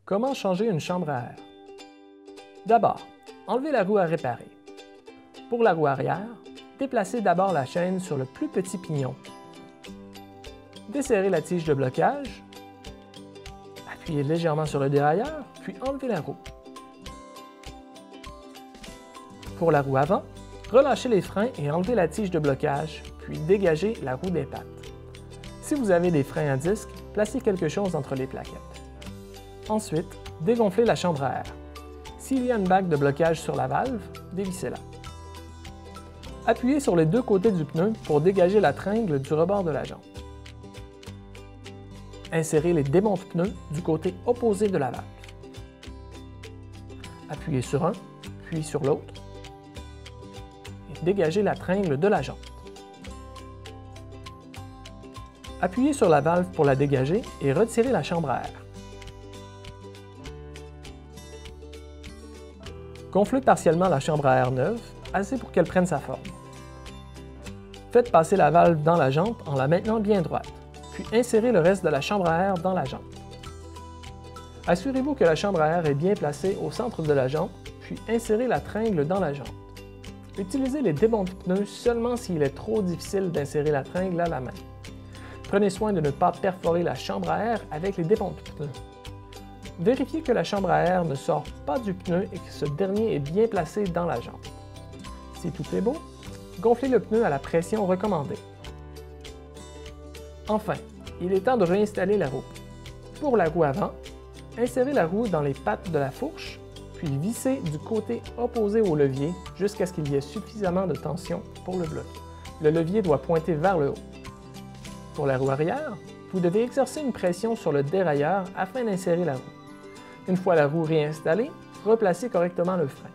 Comment changer une chambre à air? D'abord, enlevez la roue à réparer. Pour la roue arrière, déplacez d'abord la chaîne sur le plus petit pignon. Desserrez la tige de blocage, appuyez légèrement sur le dérailleur, puis enlevez la roue. Pour la roue avant, relâchez les freins et enlevez la tige de blocage, puis dégagez la roue des pattes. Si vous avez des freins à disque, placez quelque chose entre les plaquettes. Ensuite, dégonflez la chambre à air. S'il y a une bague de blocage sur la valve, dévissez-la. Appuyez sur les deux côtés du pneu pour dégager la tringle du rebord de la jante. Insérez les démonte-pneus du côté opposé de la valve. Appuyez sur un, puis sur l'autre, et dégagez la tringle de la jante. Appuyez sur la valve pour la dégager et retirez la chambre à air. Gonflez partiellement la chambre à air neuve, assez pour qu'elle prenne sa forme. Faites passer la valve dans la jante en la maintenant bien droite, puis insérez le reste de la chambre à air dans la jante. Assurez-vous que la chambre à air est bien placée au centre de la jante, puis insérez la tringle dans la jante. Utilisez les démonte-pneus seulement s'il est trop difficile d'insérer la tringle à la main. Prenez soin de ne pas perforer la chambre à air avec les démonte-pneus. Vérifiez que la chambre à air ne sort pas du pneu et que ce dernier est bien placé dans la jante. Si tout est beau, gonflez le pneu à la pression recommandée. Enfin, il est temps de réinstaller la roue. Pour la roue avant, insérez la roue dans les pattes de la fourche, puis vissez du côté opposé au levier jusqu'à ce qu'il y ait suffisamment de tension pour le bloquer. Le levier doit pointer vers le haut. Pour la roue arrière, vous devez exercer une pression sur le dérailleur afin d'insérer la roue. Une fois la roue réinstallée, replacez correctement le frein.